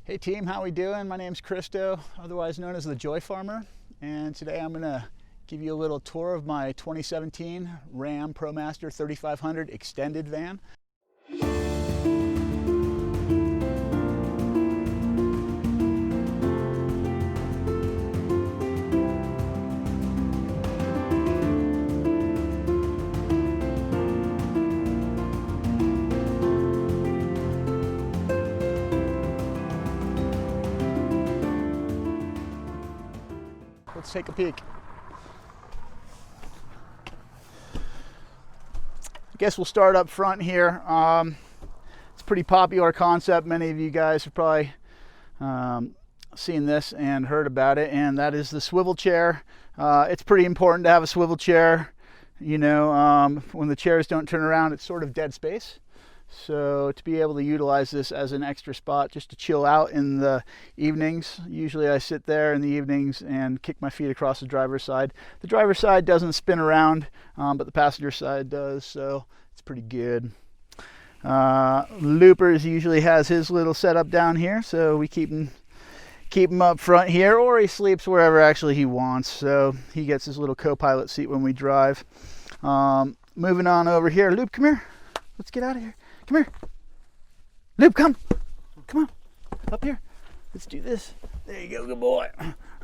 Hey team, how we doing? My name's Christo, otherwise known as the Joy Farmer, and today I'm gonna give you a little tour of my 2017 Ram Promaster 3500 extended van. Let's take a peek. I guess we'll start up front here. It's a pretty popular concept. Many of you guys have probably seen this and heard about it, and that is the swivel chair. It's pretty important to have a swivel chair. You know, when the chairs don't turn around, it's sort of dead space. So to be able to utilize this as an extra spot just to chill out in the evenings. Usually I sit there in the evenings and kick my feet across the driver's side. The driver's side doesn't spin around, but the passenger side does, so it's pretty good. Loopers usually has his little setup down here, so we keep him up front here, or he sleeps wherever actually he wants. So he gets his little co-pilot seat when we drive. Moving on over here. Loop, come here. Let's get out of here. Come here. Loop, come on. Up here. Let's do this. There you go, good boy.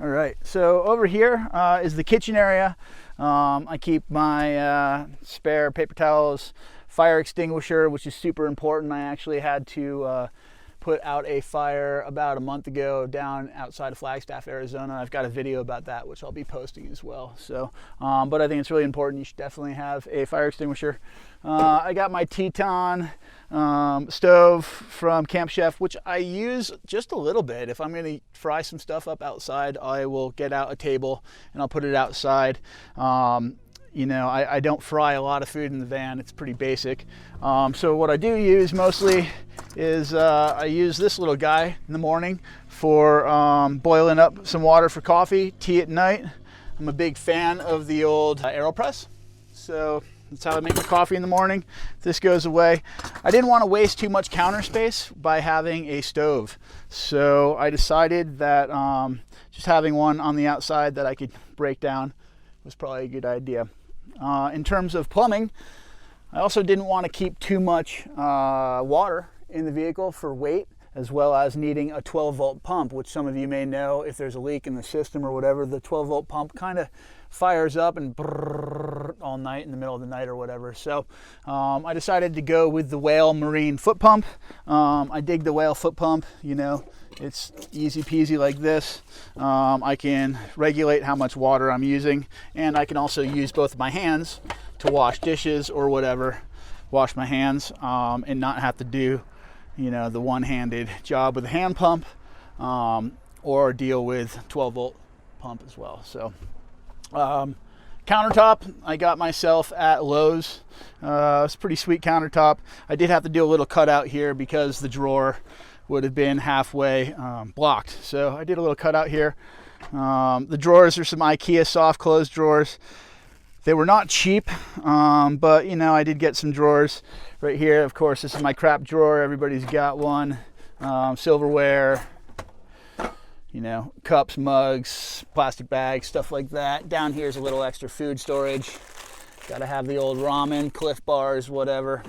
All right, so over here is the kitchen area. I keep my spare paper towels, fire extinguisher, which is super important. I actually had to put out a fire about a month ago down outside of Flagstaff, Arizona. I've got a video about that, which I'll be posting as well. So, but I think it's really important. You should definitely have a fire extinguisher. I got my Teton stove from Camp Chef, which I use just a little bit. If I'm going to fry some stuff up outside, I will get out a table and I'll put it outside. You know, I don't fry a lot of food in the van. It's pretty basic. So what I do use mostly is I use this little guy in the morning for boiling up some water for coffee, tea at night. I'm a big fan of the old AeroPress. So that's how I make my coffee in the morning. This goes away. I didn't want to waste too much counter space by having a stove. So I decided that just having one on the outside that I could break down was probably a good idea. In terms of plumbing, I also didn't want to keep too much water in the vehicle for weight, as well as needing a 12-volt pump, which some of you may know if there's a leak in the system or whatever. The 12-volt pump kind of fires up and brrr all night in the middle of the night or whatever. So I decided to go with the Whale Marine foot pump. I dig the Whale foot pump. You know, it's easy peasy like this. I can regulate how much water I'm using, and I can also use both of my hands to wash dishes or whatever, wash my hands, and not have to do, you know, the one-handed job with a hand pump, or deal with 12-volt pump as well. So countertop I got myself at Lowe's. It's a pretty sweet countertop. I did have to do a little cutout here because the drawer would have been halfway blocked, so I did a little cutout here. The drawers are some IKEA soft close drawers. They were not cheap, but you know, I did get some drawers right here. Of course, this is my crap drawer. Everybody's got one. Silverware, you know, cups, mugs, plastic bags, stuff like that. Down here is a little extra food storage. Got to have the old ramen, Cliff Bars, whatever.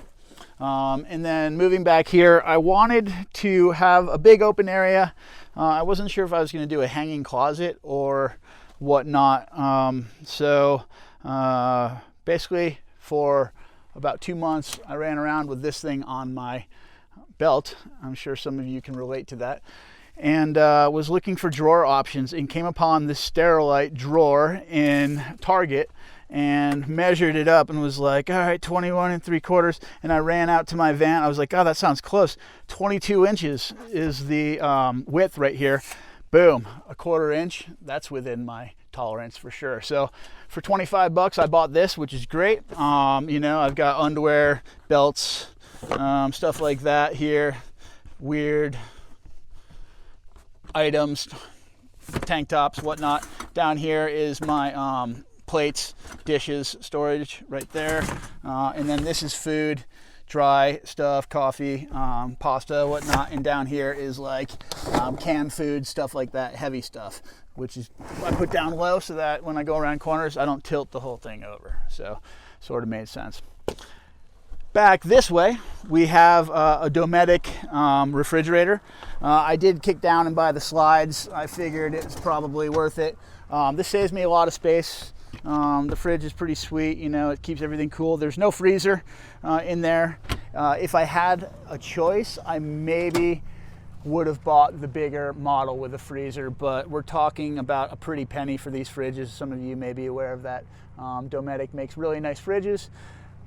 And then moving back here, I wanted to have a big open area. I wasn't sure if I was going to do a hanging closet or whatnot. Basically for about 2 months, I ran around with this thing on my belt. I'm sure some of you can relate to that. And was looking for drawer options and came upon this Sterilite drawer in Target and measured it up and was like, all right, 21 3/4. And I ran out to my van. I was like, oh, that sounds close. 22 inches is the width right here. Boom, a 1/4 inch. That's within my tolerance for sure. So for 25 bucks, I bought this, which is great. You know, I've got underwear, belts, stuff like that here. Weird items, tank tops, whatnot. Down here is my plates, dishes, storage right there. And then this is food. dry stuff, coffee, pasta, whatnot. And down here is like canned food, stuff like that, heavy stuff, which is I put down low so that when I go around corners, I don't tilt the whole thing over. So sort of made sense. Back this way, we have a Dometic refrigerator. I did kick down and buy the slides. I figured it's probably worth it. This saves me a lot of space. The fridge is pretty sweet, you know, it keeps everything cool. There's no freezer in there. If I had a choice, I maybe would have bought the bigger model with a freezer, but we're talking about a pretty penny for these fridges. Some of you may be aware of that. Dometic makes really nice fridges.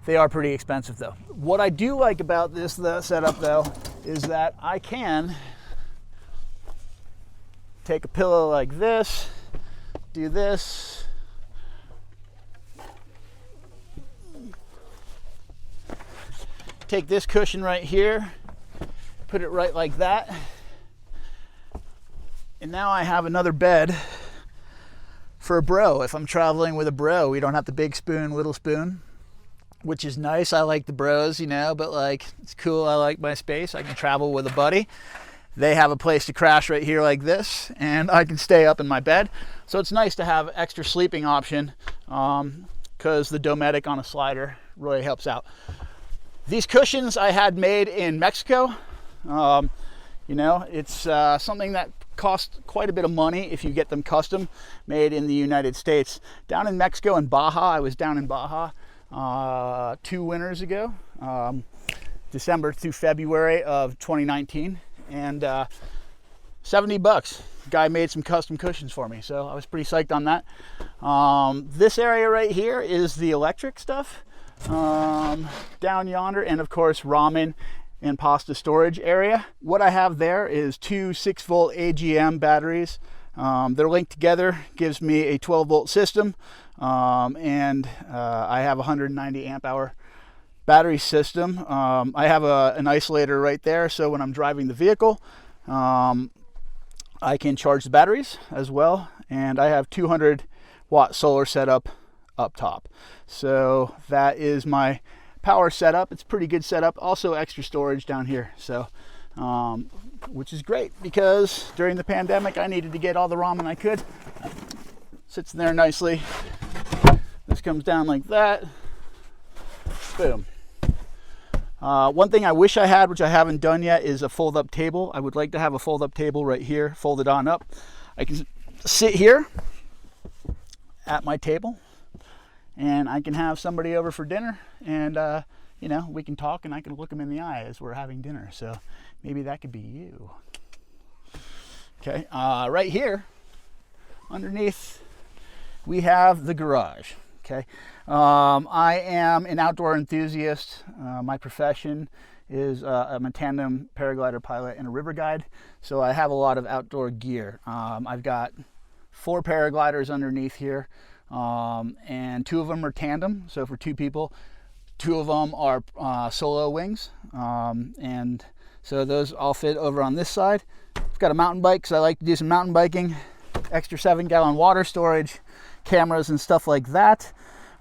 They are pretty expensive though. What I do like about this setup though is that I can take a pillow like this, do this, take this cushion right here, put it right like that, and now I have another bed for a bro. If I'm traveling with a bro, we don't have the big spoon, little spoon, which is nice. I like the bros, you know, but like, it's cool. I like my space. I can travel with a buddy. They have a place to crash right here like this, and I can stay up in my bed. So it's nice to have extra sleeping option because the Dometic on a slider really helps out. These cushions I had made in Mexico. You know, it's something that costs quite a bit of money if you get them custom made in the United States. Down in Mexico and Baja, I was down in Baja 2 winters ago, December through February of 2019, and $70. Guy made some custom cushions for me, so I was pretty psyched on that. This area right here is the electric stuff down yonder, and of course ramen and pasta storage area. What I have there is 2 6-volt AGM batteries. They're linked together, gives me a 12-volt system, and I have a 190 amp hour battery system. I have an isolator right there, so when I'm driving the vehicle, I can charge the batteries as well, and I have 200 watt solar setup up top. So that is my power setup. It's a pretty good setup. Also extra storage down here, so which is great because during the pandemic I needed to get all the ramen I could. Sits there nicely. This comes down like that. Boom. One thing I wish I had, which I haven't done yet, is a fold-up table. I would like to have a fold-up table right here, folded on up. I can sit here at my table, and I can have somebody over for dinner, and you know, we can talk, and I can look them in the eye as we're having dinner. So maybe that could be you. Okay, right here, underneath, we have the garage. Okay, I am an outdoor enthusiast. My profession is I'm a tandem paraglider pilot and a river guide, so I have a lot of outdoor gear. I've got 4 paragliders underneath here, and 2 of them are tandem, so for 2 people. 2 of them are solo wings, and so those all fit over on this side. I've got a mountain bike because I like to do some mountain biking, extra 7-gallon water storage, cameras and stuff like that.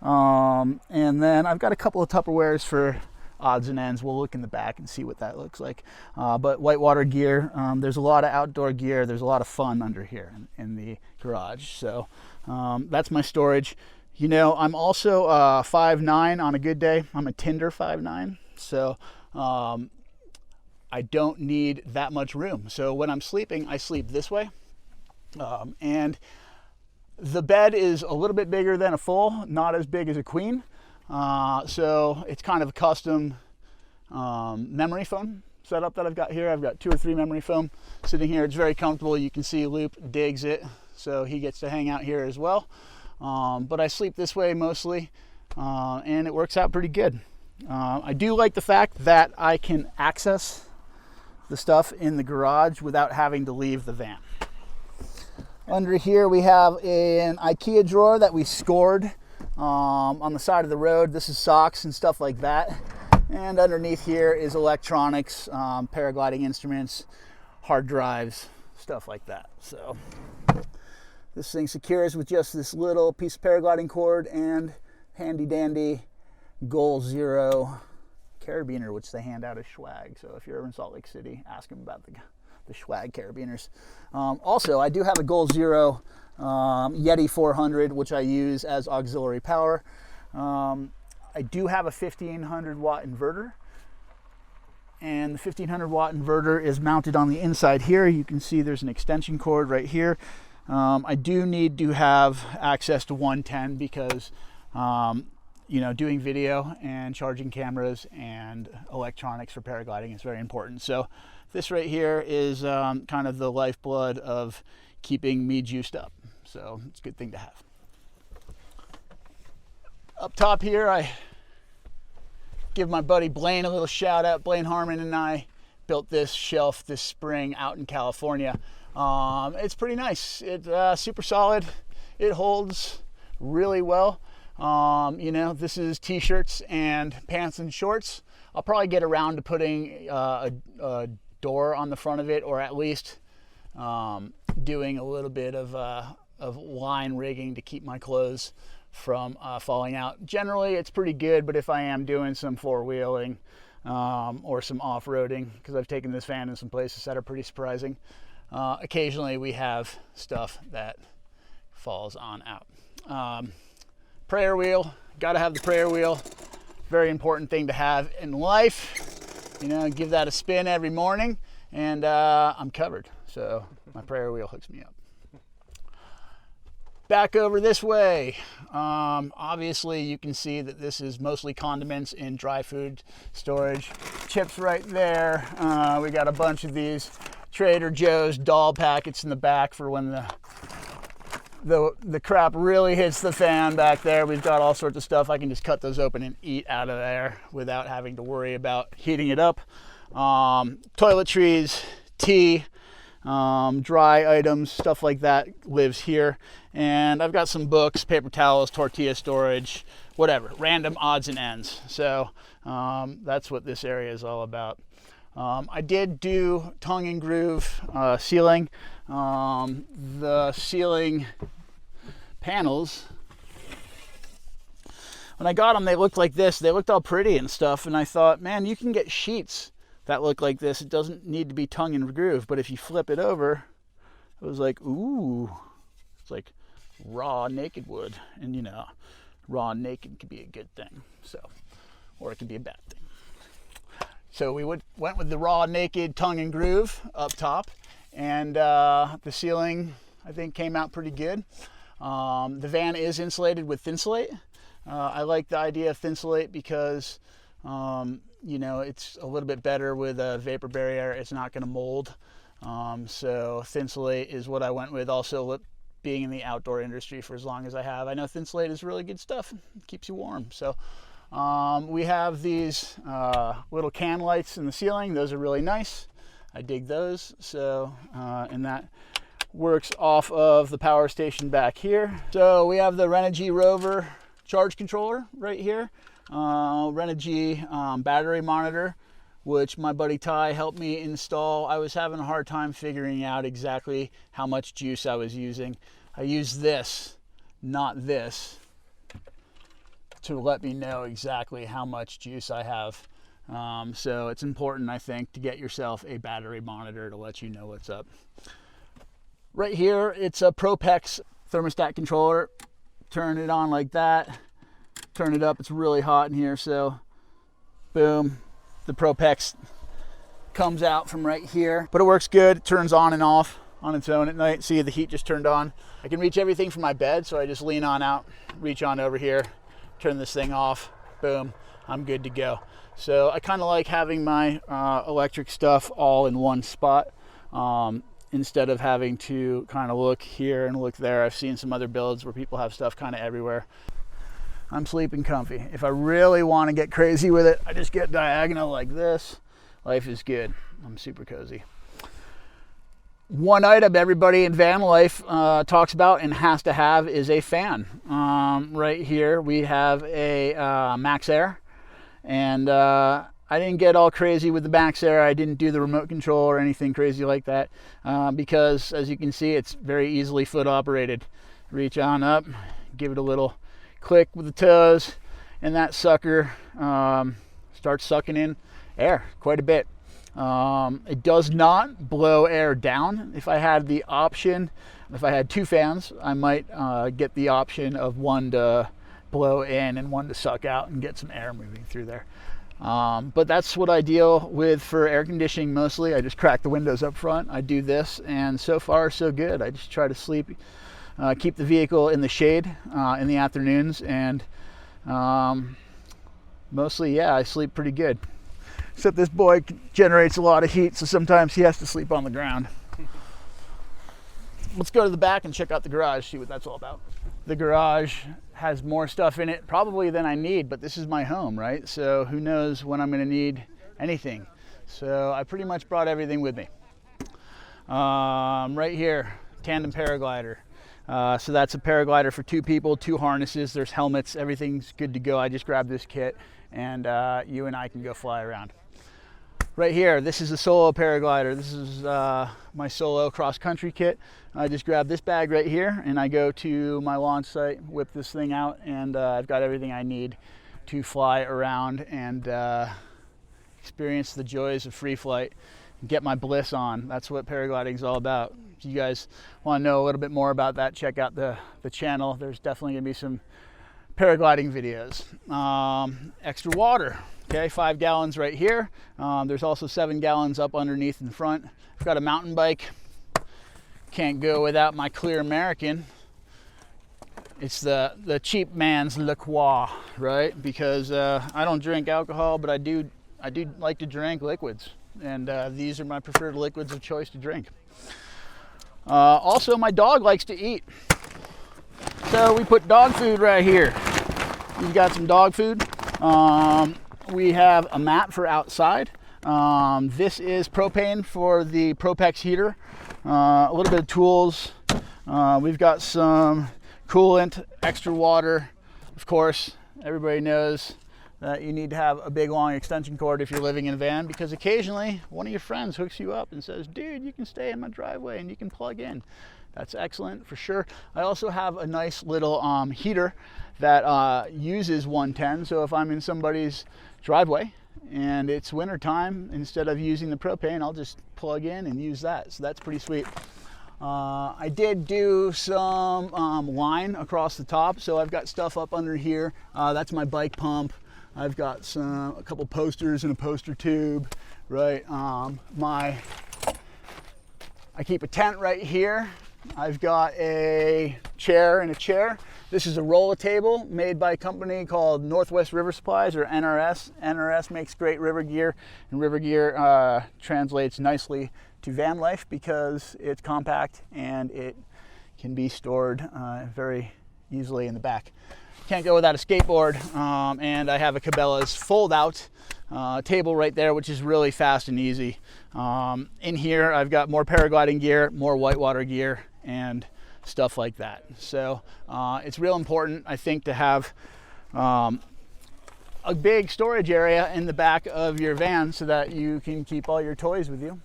And then I've got a couple of Tupperwares for odds and ends. We'll look in the back and see what that looks like. But whitewater gear, there's a lot of outdoor gear. There's a lot of fun under here in the garage. So that's my storage. You know, I'm also 5'9" on a good day. I'm a Tinder 5'9", so I don't need that much room. So when I'm sleeping, I sleep this way. And the bed is a little bit bigger than a full, not as big as a queen. So it's kind of a custom memory foam setup that I've got here. I've got 2 or 3 memory foam sitting here. It's very comfortable. You can see Loop digs it, so he gets to hang out here as well. But I sleep this way mostly, and it works out pretty good. I do like the fact that I can access the stuff in the garage without having to leave the van. Under here we have an IKEA drawer that we scored on the side of the road. This is socks and stuff like that. And underneath here is electronics, paragliding instruments, hard drives, stuff like that. So this thing secures with just this little piece of paragliding cord and handy dandy Goal Zero carabiner, which they hand out as swag. So if you're ever in Salt Lake City, ask them about the swag carabiners. Also, I do have a Goal Zero Yeti 400, which I use as auxiliary power. I do have a 1500 watt inverter, and the 1500 watt inverter is mounted on the inside here. You can see there's an extension cord right here. I do need to have access to 110 because you know, doing video and charging cameras and electronics for paragliding is very important. So this right here is kind of the lifeblood of keeping me juiced up. So it's a good thing to have. Up top here, I give my buddy Blaine a little shout out. Blaine Harmon and I built this shelf this spring out in California. It's pretty nice. It's super solid. It holds really well. You know, this is t-shirts and pants and shorts. I'll probably get around to putting a door on the front of it, or at least doing a little bit of line rigging to keep my clothes from falling out. Generally, it's pretty good, but if I am doing some four-wheeling or some off-roading, because I've taken this van in some places that are pretty surprising, occasionally we have stuff that falls on out. Prayer wheel, gotta have the prayer wheel. Very important thing to have in life. You know, give that a spin every morning, and I'm covered. So my prayer wheel hooks me up. Back over this way. Obviously you can see that this is mostly condiments in dry food storage. Chips right there. We got a bunch of these Trader Joe's doll packets in the back for when the crap really hits the fan back there. We've got all sorts of stuff. I can just cut those open and eat out of there without having to worry about heating it up. Toiletries, tea, dry items, stuff like that lives here. And I've got some books, paper towels, tortilla storage, whatever, random odds and ends. So that's what this area is all about. I did do tongue and groove sealing. The ceiling panels, when I got them, they looked like this. They looked all pretty and stuff, and I thought, man, you can get sheets that look like this. It doesn't need to be tongue and groove, but if you flip it over, it was like, ooh, it's like raw naked wood. And you know, raw naked could be a good thing, so, or it could be a bad thing. So we went with the raw naked tongue and groove up top, and the ceiling I think came out pretty good. The van is insulated with Thinsulate. I like the idea of Thinsulate because you know, it's a little bit better with a vapor barrier. It's not going to mold. So Thinsulate is what I went with. Also, being in the outdoor industry for as long as I have, I know Thinsulate is really good stuff. It keeps you warm. So we have these little can lights in the ceiling. Those are really nice. I dig those. So and that works off of the power station back here. So we have the Renogy Rover charge controller right here. Renogy battery monitor, which my buddy Ty helped me install. I was having a hard time figuring out exactly how much juice I was using. I used this, not this, to let me know exactly how much juice I have. So it's important, I think, to get yourself a battery monitor to let you know what's up. Right here, it's a Propex thermostat controller. Turn it on like that. Turn it up, it's really hot in here, so boom, the Propex comes out from right here. But it works good. It turns on and off on its own at night. See, the heat just turned on. I can reach everything from my bed, so I just lean on out, reach on over here, turn this thing off, boom, I'm good to go. So I kind of like having my electric stuff all in one spot, instead of having to kind of look here and look there. I've seen some other builds where people have stuff kind of everywhere. I'm sleeping comfy. If I really want to get crazy with it, I just get diagonal like this. Life is good. I'm super cozy. One item everybody in van life talks about and has to have is a fan. Right here we have a Max Air, and I didn't get all crazy with the Max Air. I didn't do the remote control or anything crazy like that because, as you can see, it's very easily foot operated. Reach on up, give it a little click with the toes, and that sucker starts sucking in air quite a bit. It does not blow air down. If I had the option, if I had 2 fans, I might get the option of one to blow in and one to suck out and get some air moving through there. But that's what I deal with for air conditioning mostly. I just crack the windows up front. I do this, and so far so good. I just try to sleep, keep the vehicle in the shade in the afternoons, and mostly, yeah, I sleep pretty good. Except this boy generates a lot of heat, so sometimes he has to sleep on the ground. Let's go to the back and check out the garage, see what that's all about. The garage has more stuff in it probably than I need, but this is my home, right? So who knows when I'm going to need anything. So I pretty much brought everything with me. Right here, tandem paraglider. So that's a paraglider for 2 people, 2 harnesses, there's helmets, everything's good to go. I just grabbed this kit, and you and I can go fly around. Right here, this is a solo paraglider. This is my solo cross-country kit. I just grab this bag right here, and I go to my launch site, whip this thing out, and I've got everything I need to fly around and experience the joys of free flight and get my bliss on. That's what paragliding is all about. If you guys want to know a little bit more about that, check out the channel. There's definitely going to be some paragliding videos. Extra water. Okay, 5 gallons right here. There's also 7 gallons up underneath in the front. I've got a mountain bike. Can't go without my Clear American. It's the cheap man's La Croix, right? Because I don't drink alcohol, but I do like to drink liquids, and these are my preferred liquids of choice to drink. Also, my dog likes to eat, so we put dog food right here. You've got some dog food. We have a mat for outside. This is propane for the Propex heater. A little bit of tools. We've got some coolant, extra water. Of course, everybody knows that you need to have a big long extension cord if you're living in a van, because occasionally one of your friends hooks you up and says, dude, you can stay in my driveway and you can plug in. That's excellent for sure. I also have a nice little heater that uses 110. So if I'm in somebody's driveway and it's winter time, instead of using the propane, I'll just plug in and use that. So that's pretty sweet. I did do some line across the top, so I've got stuff up under here. That's my bike pump. I've got a couple posters and a poster tube, right? I keep a tent right here. I've got a chair and a chair. This is a roller table made by a company called Northwest River Supplies, or NRS. NRS makes great river gear, and river gear translates nicely to van life because it's compact and it can be stored very easily in the back. Can't go without a skateboard, and I have a Cabela's fold-out table right there, which is really fast and easy. In here, I've got more paragliding gear, more whitewater gear, and stuff like that. So it's real important, I think, to have a big storage area in the back of your van so that you can keep all your toys with you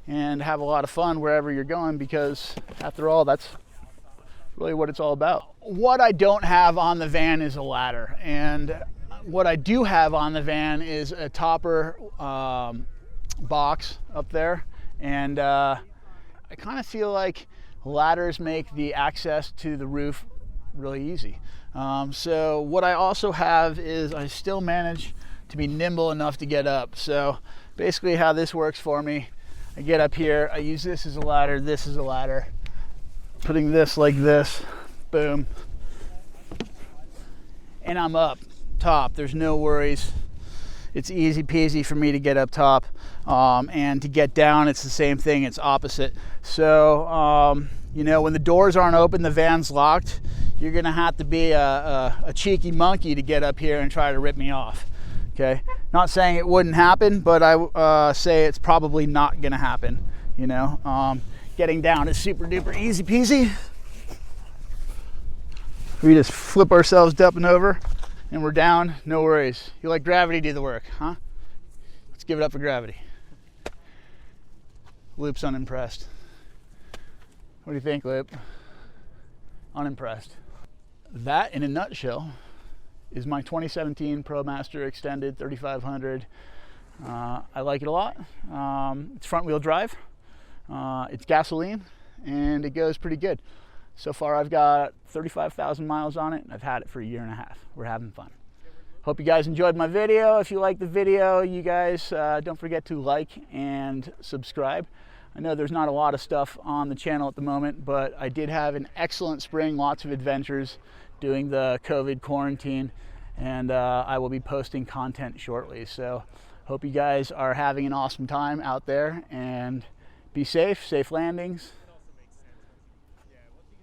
and have a lot of fun wherever you're going, because after all, that's really what it's all about. What I don't have on the van is a ladder, and what I do have on the van is a topper box up there, and I kind of feel like ladders make the access to the roof really easy. So what I also have is I still manage to be nimble enough to get up. So basically how this works for me, I get up here, I use this as a ladder, this is a ladder, putting this like this, boom, and I'm up top. There's no worries. It's easy peasy for me to get up top, and to get down, it's the same thing, it's opposite. So you know, when the doors aren't open, the van's locked, you're gonna have to be a cheeky monkey to get up here and try to rip me off. Okay, not saying it wouldn't happen, but I say it's probably not gonna happen. You know, getting down is super duper easy peasy. We just flip ourselves up and over and we're down, no worries. You let gravity do the work, huh? Let's give it up for gravity. Loop's unimpressed. What do you think, Loop? Unimpressed. That, in a nutshell, is my 2017 Promaster Extended 3500. I like it a lot. It's front wheel drive, it's gasoline, and it goes pretty good. So far I've got 35,000 miles on it, and I've had it for a year and a half. We're having fun. Hope you guys enjoyed my video. If you like the video, you guys don't forget to like and subscribe. I know there's not a lot of stuff on the channel at the moment, but I did have an excellent spring, lots of adventures doing the COVID quarantine, and I will be posting content shortly. So hope you guys are having an awesome time out there, and be safe, safe landings.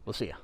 We'll see ya.